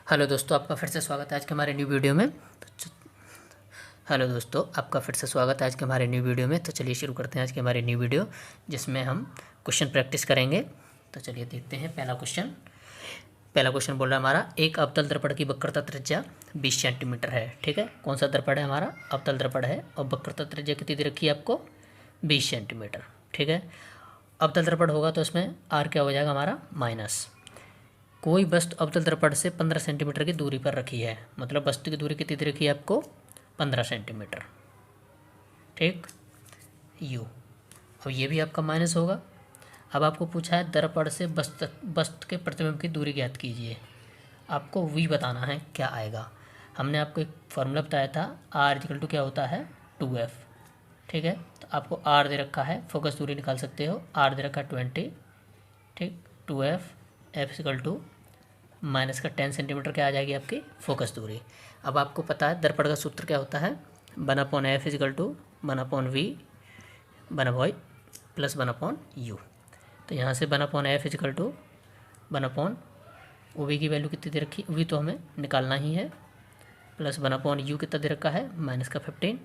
Hello दोस्तों, आपका फिर से स्वागत है आज के हमारे न्यू वीडियो में। तो चलिए शुरू करते हैं आज के हमारे न्यू वीडियो, जिसमें हम क्वेश्चन प्रैक्टिस करेंगे। तो चलिए देखते हैं पहला क्वेश्चन बोल रहा है हमारा, एक अवतल दर्पण की वक्रता त्रिज्या 20 सेंटीमीटर है। ठीक है, कौन सा दर्पण है हमारा? अवतल दर्पण है, और वक्रता त्रिज्या कितनी दे रखी है आपको? 20 सेंटीमीटर। ठीक है, अवतल दर्पण होगा तो इसमें आर क्या हो जाएगा हमारा? माइनस। कोई वस्तु अवतल दर्पण से 15 सेंटीमीटर की दूरी पर रखी है, मतलब वस्तु की दूरी कितनी दे रखी है आपको? 15 सेंटीमीटर। ठीक, यू। अब ये भी आपका माइनस होगा। अब आपको पूछा है दर्पण से वस्तु के प्रतिबिंब की दूरी ज्ञात कीजिए। आपको वी बताना है, क्या आएगा? हमने आपको एक फॉर्मूला बताया था, आर इक्वल टू क्या होता है? 2f। ठीक है, तो आपको आर दे रखा है, फोकस दूरी निकाल सकते हो। आर दे रखा है 20। ठीक, 2f, F equal to minus का 10 सेंटीमीटर क्या आ जाएगी आपकी? फोकस दूरी। अब आपको पता है दर्पण का सूत्र क्या होता है? 1/f equal to 1/v 1/y plus 1/u। तो यहाँ से 1/f इक्वल टू 1/v की वैल्यू कितनी दे रखी? v तो हमें निकालना ही है, प्लस 1/u कितना दे रखा है? माइनस का 15,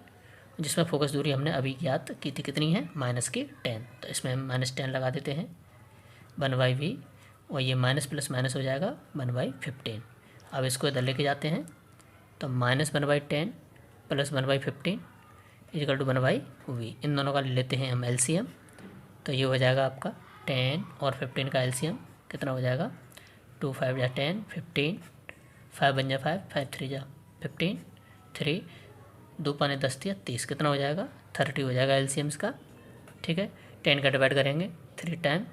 जिसमें फोकस दूरी हमने अभी ज्ञात की थी, कितनी है? माइनस की 10। तो इसमें हम -10 लगा देते हैं, 1/v, और ये माइनस प्लस माइनस हो जाएगा 1/15। अब इसको इधर लेके जाते हैं, तो -1/10 प्लस 1/15 इक्वल टू 1/v। इन दोनों का लेते हैं हम एलसीएम, तो ये हो जाएगा आपका 10 और 15 का एलसीएम कितना हो जाएगा? 2 5 या 10 15, 5 बन जा 5, 5 3 जा 15, 3 2 पाने 10 या 30, कितना हो जाएगा? 30 हो जाएगा एलसीएम इसका। ठीक है, 10 का डिवाइड करेंगे 3 टाइम,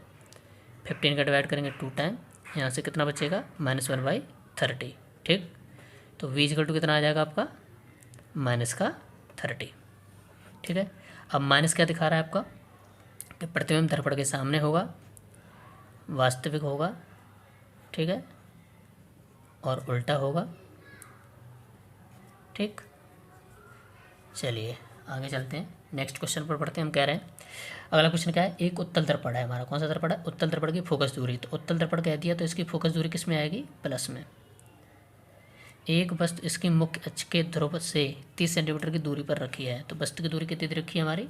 15 का डिवाइड करेंगे 2 टाइम, यहाँ से कितना बचेगा? -1/30। ठीक, तो v इक्वल टू कितना आ जाएगा आपका? -30। ठीक है, अब माइनस क्या दिखा रहा है आपका? कि प्रतिबिंब दर्पण के सामने होगा, वास्तविक होगा, ठीक है, और उल्टा होगा। ठीक, चलिए आगे चलते हैं, नेक्स्ट क्वेश्चन पर पढ़ते हैं। हम कह रहे हैं अगला क्वेश्चन क्या है? एक उत्तल दर्पण है हमारा। कौन सा दर्पण है? उत्तल दर्पण की फोकस दूरी। तो उत्तल दर्पण कह दिया तो इसकी फोकस दूरी किस में आएगी? प्लस में। एक वस्तु इसकी मुख्य अक्ष के ध्रुव से 30 सेंटीमीटर की दूरी पर रखी है। तो वस्तु की दूरी कितनी दे रखी है हमारी?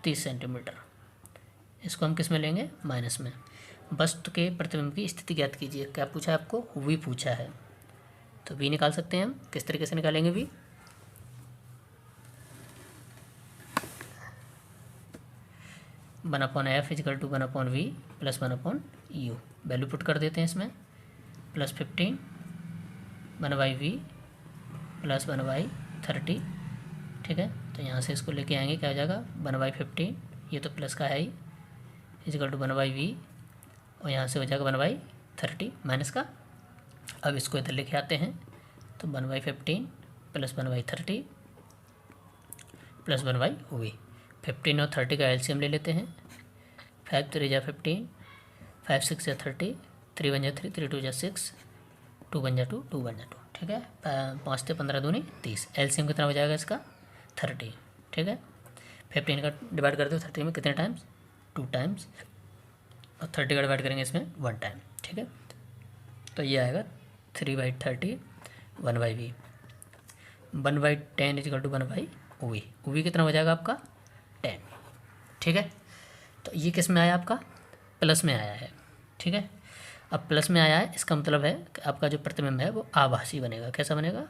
30 सेंटीमीटर। इसको हम किस में लेंगे? माइनस में। वस्तु के प्रतिबिंब की स्थिति ज्ञात कीजिए। क्या पूछा है आपको? वी पूछा है। तो वी निकाल सकते हैं हम। किस तरीके से निकालेंगे v? 1/f equal to 1/v plus 1/u। Value put कर देते हैं इसमें, प्लस 15 1/v प्लस 1/30। ठीक है, तो यहाँ से इसको लेके आएंगे, क्या हो जाएगा? 1/15, ये तो प्लस का है ही, इक्वल टू 1/v, और यहाँ से हो जाएगा 1/30 माइनस का। अब इसको इधर लेके आते हैं, तो 1/15 प्लस 1/30 प्लस 1/v। 15 और 30 का एलसीएम ले लेते हैं। 5 3 जा 15, 5 6 जा 30, 3 1 जा 3, 3 2 जा 6, 2 1 जा 2, 2 1 जा 2। ठीक है, 5 से 15 दूनी 30। एलसीएम कितना हो जाएगा इसका? 30। ठीक है, 15 का डिवाइड कर दो 30 में, कितने टाइम्स? 2 टाइम्स, और 30 का डिवाइड करेंगे इसमें 1 टाइम। ठीक है, तो ये आएगा 3/30 1/v। 1/10 equal to 1/v। We कितना हो जाएगा आपका? 10। ठीक है, तो ये किस में आया आपका? प्लस में आया है। ठीक है, अब प्लस में आया है, इसका मतलब है कि आपका जो प्रतिबिंब है वो आभासी बनेगा। कैसा बनेगा?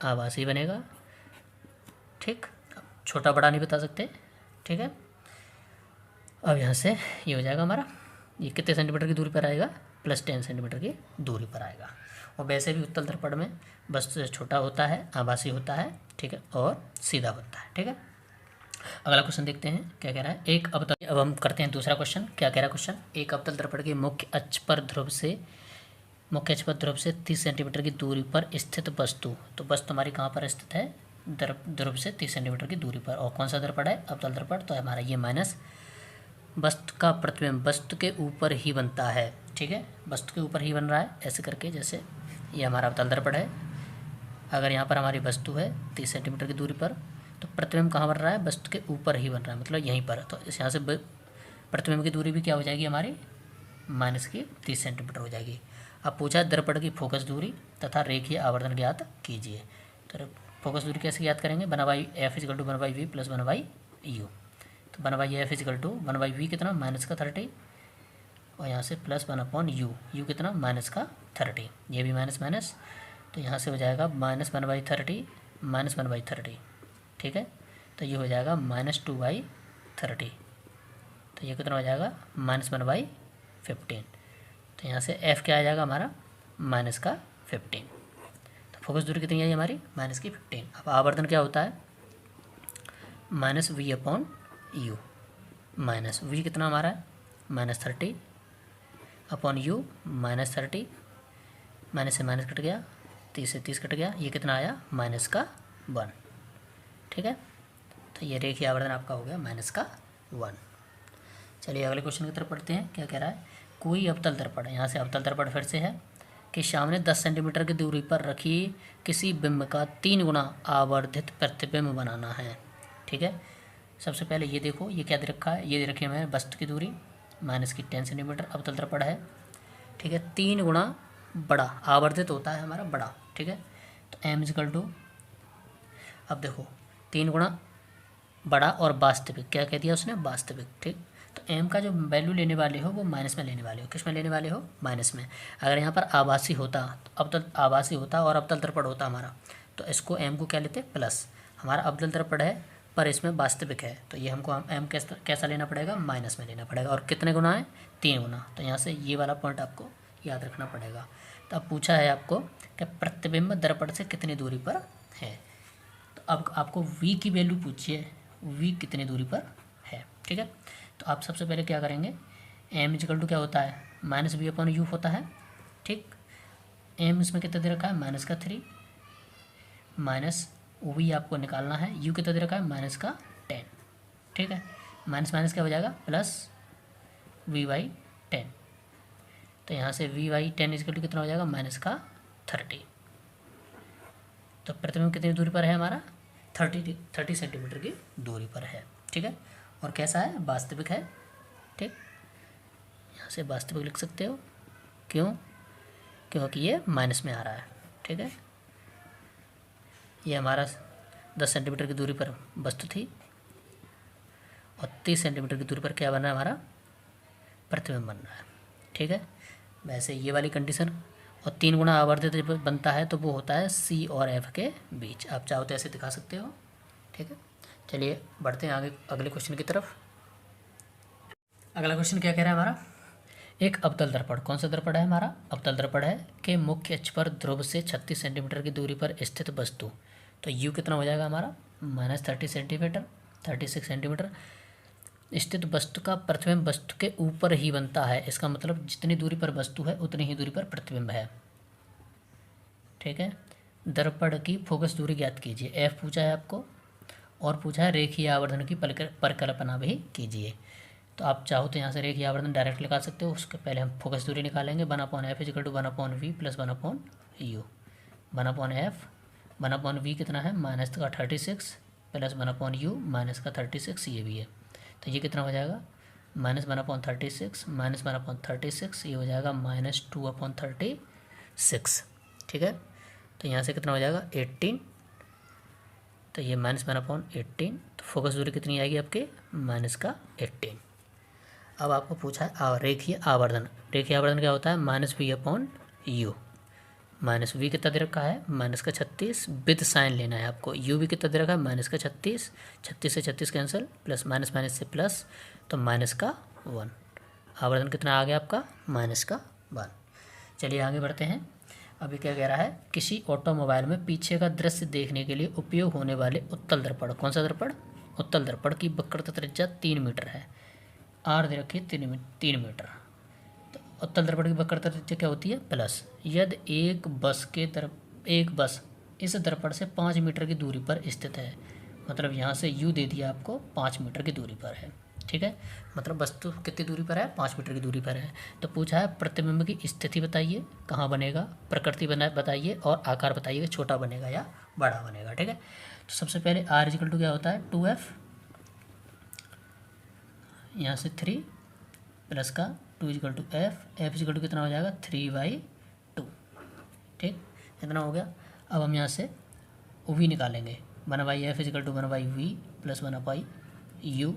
आभासी बनेगा। ठीक, छोटा बड़ा नहीं बता सकते। ठीक है, अब यहाँ से ये हो जाएगा हमारा, ये कितने सेंटीमीटर की दूरी पर आएगा? +10 सेंटीमीटर की दूरी पर आएगा। और वैसे भी उत्तल दर्पण में बस छोटा होता है, आभासी होता है, ठीक है, और सीधा होता है। ठीक है, अगला क्वेश्चन देखते हैं क्या कह रहा है। एक अवतल, अब हम करते हैं दूसरा क्वेश्चन। क्या कह रहा है क्वेश्चन? एक अवतल दर्पण के मुख्य अक्ष पर ध्रुव से 30 सेंटीमीटर की दूरी पर स्थित वस्तु। तो वस्तु हमारी कहाँ पर स्थित है? ध्रुव से 30 सेंटीमीटर की दूरी पर। और कौन सा दर्पण है? अवतल दर्पण। तो हमारा ये माइनस, वस्तु का प्रतिबिंब वस्तु के ऊपर ही बनता है। ठीक है, वस्तु के ऊपर ही बन रहा है, ऐसे करके, जैसे ये हमारा अवतल दर्पण है। अगर यहाँ पर हमारी वस्तु है 30 सेंटीमीटर की दूरी पर, तो प्रतिबिंब कहाँ बन रहा है? वस्तु के ऊपर ही बन रहा है, मतलब यहीं पर। तो इस यहाँ से प्रतिबिंब की दूरी भी क्या हो जाएगी हमारी? -30 सेंटीमीटर हो जाएगी। अब पूछा है दर्पण की फोकस दूरी तथा रेखीय आवर्धन ज्ञात कीजिए। तो फोकस दूरी कैसे ज्ञात करेंगे, 1/f=1/v प्लस 1/u। तो 1/f=1/v कितना, -30, और यहाँ से प्लस 1/u, u कितना, -30, ये भी माइनस माइनस, तो यहाँ से हो जाएगा -1/30 -1/30, ठीक है। तो ये हो जाएगा -2/30, तो ये कितना हो जाएगा, -1/15। तो यहाँ से f क्या आ जाएगा हमारा, -15। तो फोकस दूरी कितनी आई हमारी, -15। अब आवर्धन क्या होता है, -v/u, -v कितना हमारा है, -30 अपॉन u, -30, माइनस से माइनस कट गया, 30 से 30 कट गया, ये कितना आया, -1, ठीक है। तो ये रेखीय आवर्धन आपका हो गया -1। चलिए अगले क्वेश्चन की तरफ पढ़ते हैं। क्या कह रहा है, कोई अवतल दर्पण, यहाँ से अवतल दर्पण फिर से है कि सामने 10 सेंटीमीटर की दूरी पर रखी किसी बिंब का 3 गुना आवर्धित प्रतिबिंब बनाना है, ठीक है। सबसे पहले ये देखो, ये क्या दे रखा है, ये दे रखी है हमें वस्तु की दूरी -10 सेंटीमीटर, अवतल दर्पण है, ठीक है। 3 गुना बड़ा आवर्धित होता है हमारा बड़ा, ठीक है। तो m=, अब देखो 3 गुना बड़ा और वास्तविक, क्या कह दिया उसने, वास्तविक, ठीक। तो m का जो वैल्यू लेने वाले हो वो माइनस में लेने वाले हो, किस में लेने वाले हो, माइनस में। अगर यहाँ पर आभासी होता, अवतल आभासी होता और अवतल दर्पण होता हमारा, तो इसको m को क्या लेते, प्लस। हमारा अवतल दर्पण है पर इसमें वास्तविक है, तो ये हमको m कैसा लेना पड़ेगा, माइनस में लेना पड़ेगा। और कितने गुना है, 3 गुना। तो यहाँ से ये वाला पॉइंट आपको याद रखना पड़ेगा। तो अब पूछा है आपको कि प्रतिबिंब दर्पण से कितनी दूरी पर है। तो अब आपको v की वैल्यू पूछिए, v कितनी दूरी पर है, ठीक है। तो आप सबसे पहले क्या करेंगे, m= क्या होता है, -v/u होता है, ठीक। m इसमें कितना दे रखा है, -3, माइनस v आपको निकालना है, u कितना दे रखा है, -10, ठीक है। माइनस माइनस क्या हो जाएगा, प्लस v/10। तो यहाँ से v/10 कितना हो जाएगा, -30। तो प्रतिबिंब कितनी दूरी पर है हमारा, 30 सेंटीमीटर की दूरी पर है, ठीक है। और कैसा है, वास्तविक है, ठीक। यहाँ से वास्तविक लिख सकते हो, क्यों, क्योंकि ये माइनस में आ रहा है, ठीक है। ये हमारा 10 सेंटीमीटर की दूरी पर वस्तु थी और 30 सेंटीमीटर की दूरी पर क्या बन रहा है, हमारा प्रतिबिंब बन रहा है, ठीक है। वैसे ये वाली कंडीशन, और 3 गुना आवर्धित जब बनता है तो वो होता है C और F के बीच। आप चाहो तो ऐसे दिखा सकते हो, ठीक है। चलिए बढ़ते हैं आगे अगले क्वेश्चन की तरफ। अगला क्वेश्चन क्या कह रहा है हमारा, एक अवतल दर्पण, कौन सा दर्पण है हमारा, अवतल दर्पण है, के मुख्य अक्ष पर ध्रुव से 36 सेंटीमीटर की दूरी पर स्थित वस्तु, तो u कितना हो जाएगा हमारा, -30 सेंटीमीटर, 36 सेंटीमीटर स्थित वस्तु का प्रतिबिंब वस्तु के ऊपर ही बनता है। इसका मतलब जितनी दूरी पर वस्तु है उतनी ही दूरी पर प्रतिबिंब है, ठीक है। दर्पण की फोकस दूरी ज्ञात कीजिए, f पूछा है आपको, और पूछा है रेखीय आवर्धन की परिकल्पना भी कीजिए। तो आप चाहो तो यहाँ से रेखीय आवर्धन डायरेक्ट निकाल सकते हो, उसके पहले हम फोकस दूरी निकालेंगे, 1/f=1/v plus 1/u, 1/f 1/v कितना है, -36 प्लस 1/u -36, ये भी है। तो ये कितना हो जाएगा, -1/36 -1/36, ये हो जाएगा -2/36, ठीक है। तो यहाँ से कितना हो जाएगा, 18, तो ये -1/18, तो फोकस दूरी कितनी आएगी आपके, -18। अब आपको पूछा है रेखीय आवर्धन, रेखीय आवर्धन क्या होता है, -v/u, -v कितना दे रखा है, -36, विद साइन लेना है आपको, u भी कितना दे रखा है, -36, 36 से 36 कैंसिल, प्लस माइनस माइनस से प्लस, तो -1। आवर्धन कितना आ गया आपका, -1। चलिए आगे बढ़ते हैं। अभी क्या कह रहा है, किसी ऑटोमोबाइल में पीछे का दृश्य देखने के लिए उपयोग होने वाले उत्तल दर्पण, कौन सा दर्पण, उत्तल दर्पण की वक्रता त्रिज्या 3 मीटर है, r दे रखी है 3 मीटर। तो उत्तल दर्पण की वक्रता त्रिज्या क्या होती है, प्लस। यदि एक बस इस दर्पण से 5 मीटर की दूरी पर स्थित है, मतलब यहाँ से u दे दिया आपको 5 मीटर की दूरी पर है, ठीक है। मतलब वस्तु कितनी दूरी पर है, 5 मीटर की दूरी पर है। तो पूछा है प्रतिबिंब की स्थिति बताइए, कहाँ बनेगा, प्रकृति बताइए और आकार बताइए, छोटा बनेगा या बड़ा बनेगा, ठीक है। तो सबसे पहले r क्या होता है, 2f, यहाँ से 3 प्लस का 2 f कितना हो जाएगा, 3/2, ठीक, इतना हो गया। अब हम यहाँ से वी निकालेंगे। 1/f is equal to 1/v plus 1/u।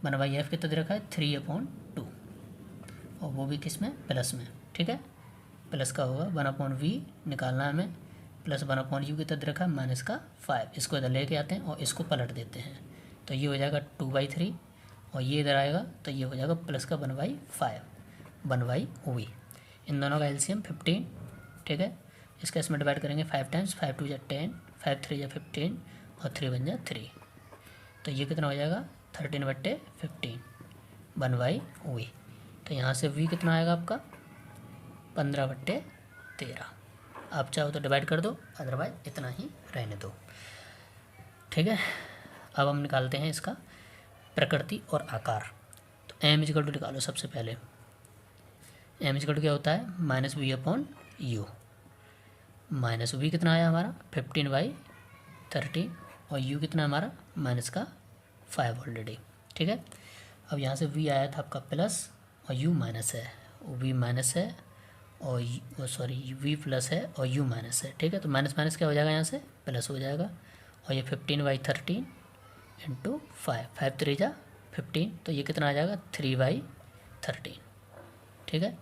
1/f कितना दे रखा है 3/2, और वो भी किस में, प्लस में। ठीक है, प्लस का होगा 1/v निकालना है हमें, प्लस 1/u कितना दे रखा है -5। इसको इधर लेके आते हैं और इसको पलट देते हैं, तो ये हो जाएगा 2/3, और ये इधर आएगा तो ये हो जाएगा प्लस का 1/5 1/v। इन दोनों का एलसीएम 15। ठीक है, इसका इसमें डिवाइड करेंगे 5 टाइम्स, 5 2 = 10, 5 3 = 15, और 3 1 = 3, तो ये कितना हो जाएगा 13/15 1/v। तो यहाँ से v कितना आएगा आपका 15/13। आप चाहो तो डिवाइड कर दो, अदरवाइज इतना ही रहने दो। ठीक है, अब हम निकालते हैं इसका प्रकृति और आकार। तो m इजिकल टू निकालो सबसे पहले। m इजिकल टू क्या होता है -v/u। -v कितना आया हमारा 15/13, और u कितना हमारा -5 ऑलरेडी। ठीक है, अब यहाँ से v आया था आपका प्लस, और u माइनस है, v माइनस है, और सॉरी v प्लस है और u माइनस है। ठीक है, तो माइनस माइनस क्या हो जाएगा, यहाँ से प्लस हो जाएगा, और ये 15/13 इंटू 5, 5 3 = 15, तो ये कितना आ जाएगा 3/13। ठीक है,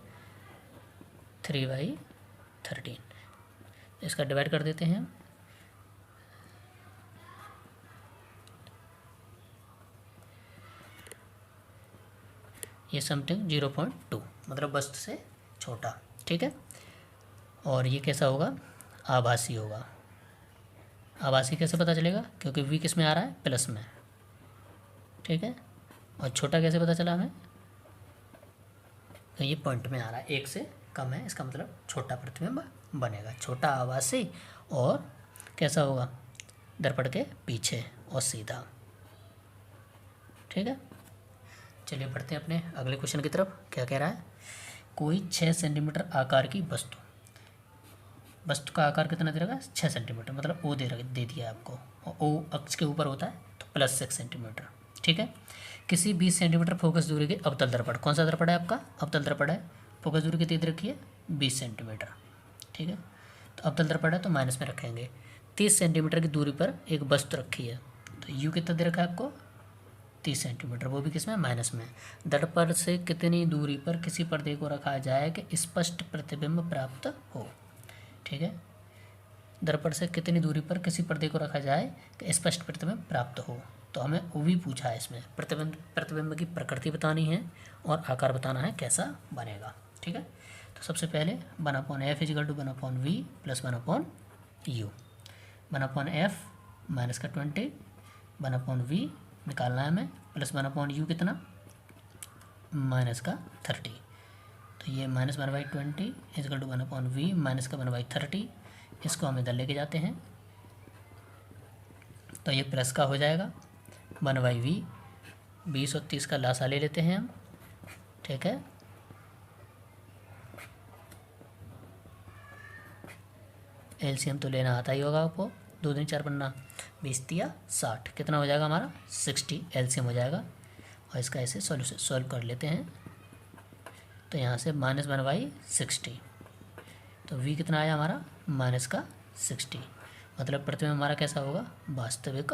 3/13, इसका डिवाइड कर देते हैं। ये समथिंग 0.2, मतलब वस्तु से छोटा। ठीक है, और ये कैसा होगा, आभासी होगा। आभासी कैसे पता चलेगा, क्योंकि v किस में आ रहा है, प्लस में। ठीक है, और छोटा कैसे पता चला हमें, तो ये पॉइंट में आ रहा है, 1 से कम है, इसका मतलब छोटा प्रतिबिंब बनेगा। छोटा आभासी, और कैसा होगा, दर्पण के पीछे और सीधा। ठीक है, चलिए बढ़ते हैं अपने अगले क्वेश्चन की तरफ। क्या कह रहा है, कोई 6 सेंटीमीटर आकार की वस्तु वस्तु का आकार कितना दे रखा है 6 सेंटीमीटर, मतलब ओ दे दिया है आपको, और ओ अक्ष के ऊपर होता है तो +6 सेंटीमीटर। ठीक है, किसी 20 सेंटीमीटर फोकस दूरी के अवतल दर्पण, कौन सा दर्पण है आपका, अवतल दर्पण है, फोकस दूरी कितनी दे रखी है 20 सेंटीमीटर। ठीक है, तो अवतल दर्पण है तो माइनस में रखेंगे। 30 सेंटीमीटर की दूरी पर एक वस्तु रखी है, तो यू कितना दे रखा है आपको 30 सेंटीमीटर, वो भी किसमें, माइनस में। दर्पण से कितनी दूरी पर किसी पर्दे को रखा जाए कि स्पष्ट प्रतिबिंब प्राप्त हो। ठीक है, दर्पण से कितनी दूरी पर किसी पर्दे को रखा जाए कि स्पष्ट प्रतिबिंब प्राप्त हो, तो हमें वो भी पूछा है इसमें। प्रतिबिंब की प्रकृति बतानी है और आकार बताना है कैसा बनेगा। ठीक है, तो सबसे पहले 1/f = 1/v plus 1/u। 1/f -20, 1/v निकालना है हमें, प्लस 1/u कितना -30, तो ये -1/20 = 1/v माइनस का 1/30, इसको हम इधर लेके जाते हैं तो ये प्लस का हो जाएगा 1/v। 20 और 30 का लासा ले लेते हैं हम। ठीक है, एलसीएम तो लेना आता ही होगा आपको, 2 दिन 4 पन्ना, 20 तिया 60, कितना हो जाएगा हमारा 60 एलसीएम हो जाएगा। और इसका ऐसे सॉल्व कर लेते हैं, तो यहाँ से -1/60, तो v कितना आया हमारा -60, मतलब प्रतिबिंब हमारा कैसा होगा, वास्तविक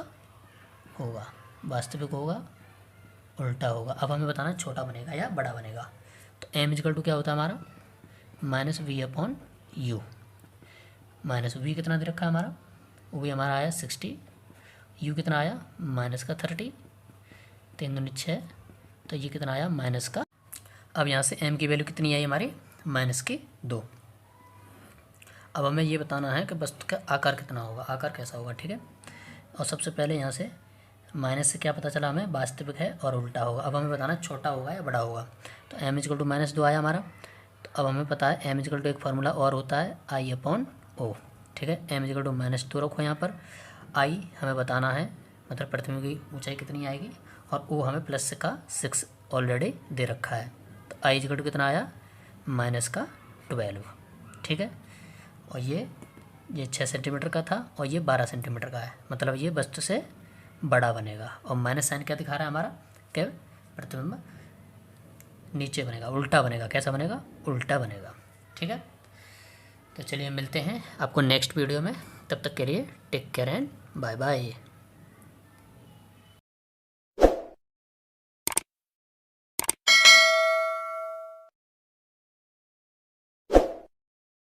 होगा, वास्तविक होगा, उल्टा होगा। अब हमें बताना छोटा बनेगा या बड़ा बनेगा। तो m = क्या होता है हमारा -v/u। -v कितना दे रखा है हमारा, वो भी हमारा आया 60, u कितना आया -30, 3 दूनी 6, तो ये कितना आया -का। अब यहाँ से m की वैल्यू कितनी आई हमारी -2। अब हमें ये बताना है कि वस्तु का आकार कितना होगा, आकार कैसा होगा। ठीक है, और सबसे पहले यहाँ से माइनस से क्या पता चला हमें, वास्तविक है और उल्टा होगा। अब हमें बताना छोटा होगा या बड़ा होगा। तो m = -2 आया हमारा। तो अब हमें पता है m = एक फार्मूला और होता है I/O। ठीक है, m = -2 रखो यहाँ पर। I हमें बताना है, मतलब प्रतिबिंब की ऊंचाई कितनी आएगी, और O हमें प्लस का 6 ऑलरेडी दे रखा है। तो I = कितना आया -12। ठीक है, और ये 6 सेंटीमीटर का था और ये 12 सेंटीमीटर का है, मतलब ये वस्तु से बड़ा बनेगा। और माइनस साइन क्या दिखा रहा है हमारा, कि प्रतिबिंब नीचे बनेगा, उल्टा बनेगा। कैसा बनेगा, उल्टा बनेगा। ठीक है, तो चलिए मिलते हैं आपको नेक्स्ट वीडियो में, तब तक के लिए take care and bye bye.